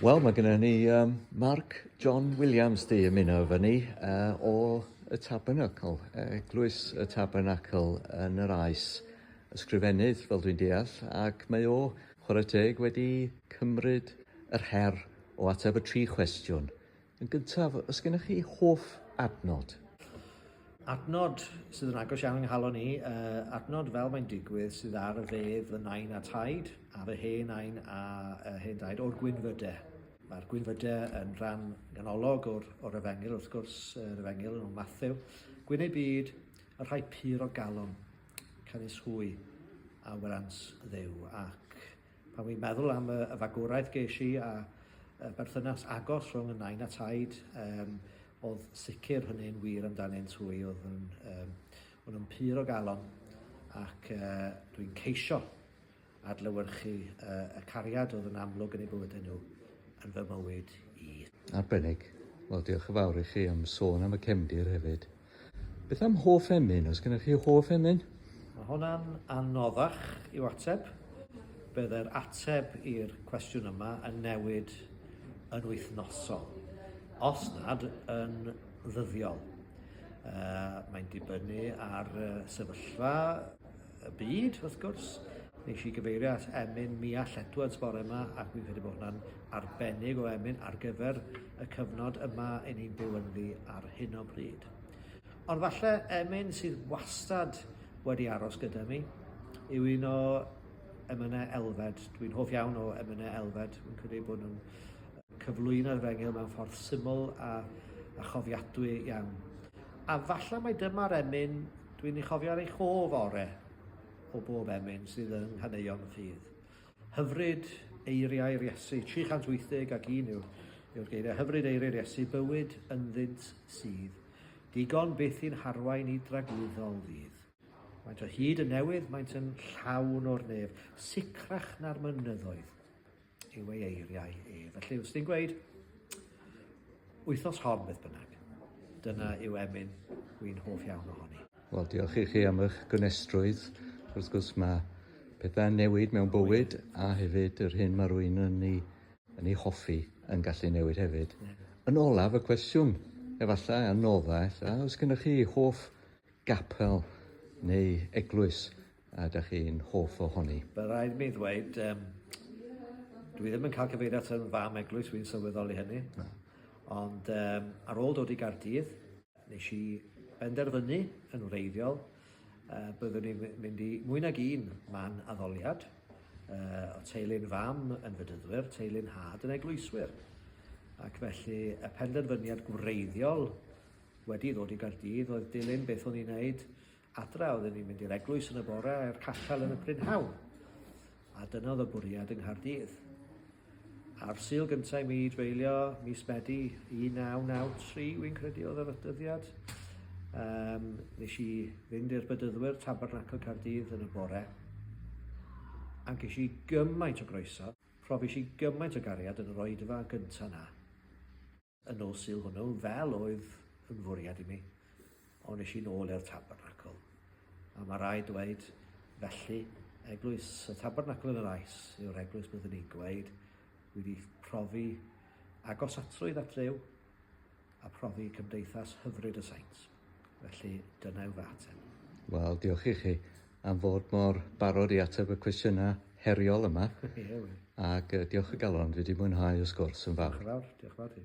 Wel, mae gennym ni Marc Jon Williams di ymuno efo ni o y Tabernacl, eglwys y Tabernacl yn yr Aes, ysgrifennydd fel dwi'n deall, ac mae o, chwarae teg, wedi cymryd yr her o ateb y 3 cwestiwn. Yn gyntaf, oes gennych chi hoff adnod? Adnod sydd yn agos iawn yng nghalon ni, adnod fel mae'n digwydd sydd ar y fedd y nain a taid, ar y hen nain a hen taid o'r gwynfydau. Mae'r gwynfydau yn rhan ganolog o'r Efengil, wrth gwrs, yr Efengil yn Mathew. Gwyn ei byd, y rhai pyr o galon, canys hwy a welant Dduw. Ac pan wi'n meddwl am y fagwraeth ges i a berthynas agos rhwng y nain a taid, oedd sicr hynny'n wir amdano'n twy, oedd yn pyr o galon, ac dwi'n ceisio adlewyrchu y cariad oedd yn amlwg yn eu bywydau nhw yn fy mywyd i. Arbennig. Wel, diolch yn fawr i chi am sôn am y cefndir hefyd. Beth am hoff Emyn? Oes gennych chi hoff Emyn? Mae hwnna'n anoddach i'w ateb. Byddai'r ateb i'r cwestiwn yma yn newid yn wythnosol, os nad yn ddyddiol. Mae'n dibynnu ar sefyllfa y byd, wrth gwrs. Nes i gyfeirio at Emyn Miall Edwards bore yma, ac mi'n credu bod hwnna'n arbennig o Emyn ar gyfer y cyfnod yma yn ni'n byw ynddi ar hyn o bryd. Ond falle Emyn sydd wastad wedi aros gyda mi yw un o emynau elfed. Dwi'n hoff iawn o emynau elfed. Dwi'n credu bod nhw'n cyflwyno'r Efengil mewn ffordd syml a chofiadwy iawn. A falle mai dyma'r Emyn dwi'n ei chofio ar ei chof ore o bob Emyn sydd yn nghaneuon ffydd. Hyfryd, eiriau'r Iesu, 381 yw'r geiriau. Hyfryd, eiriau'r Iesu, bywyd ynddynt sydd. Digon beth i'n harwain i dragwyddol ddydd. Maent o hyd y newydd, maent yn llawn o'r nef, sicrach na'r mynyddoedd yw ei eiriau e. Felly, os ti'n gweud, wythnos hon beth bynnag, dyna yw Emyn dwi'n hoff iawn ohoni. Wel, diolch i chi am eich gynestrwydd. Wrth gwrs, mae pethau'n newid mewn bywyd, a hefyd yr hyn mae rhywun yn ei hoffi yn gallu newid hefyd. Yn olaf y cwestiwn, efallai anoddach, oes gennych chi hoff gapel neu eglwys a ydych chi'n hoff ohoni? Bydd rhaid mi ddweud, dwi ddim yn cael cyfeirio at yn fam eglwys, dwi'n sylweddoli hynny. No. Ond ar ôl dod i Caerdydd, nes i benderfynu yn wreiddiol, byddwn ni'n mynd i mwy nag un man addoliad, o teulu'n fam yn fydyddwyr, teulu'n had yn eglwyswyr. Ac felly y penderfyniad gwreiddiol wedi ddod i Gaerdydd oedd dilyn beth o'n i'n neud adra. Oedden ni'n mynd i'r eglwys yn y bore a'r capel yn y prynhawn. A dyna oedd y bwriad yng Nghaerdydd. Ar Sul gyntaf i mi dreulio mis Medi 1993, wy'n credu oedd y dyddiad. Nes i fynd i'r bydyddwyr Tabernacl Caerdydd yn y bore, a ges i gymaint o groeso, profis i gymaint o gariad yn yr oedfa gyntaf na, yn ôl Sul hwnnw, fel oedd yn fwriad i mi, ond nes i nôl i'r Tabernacl. A mae rai dweud, felly, eglwys y Tabernacl yn yr Aes yw'r eglwys byddwn ni'n gweud, wedi profi agos atrwydd at Dduw a profi cymdeithas hyfryd y saints. Felly, dyna yw fy ateb. Wel, diolch i chi am fod mor barod i ateb y cwestiynau heriol yma. Ac diolch y galon, fi wedi mwynhau y sgwrs yn fawr. Diolch yn fawr, diolch yn fawr ti.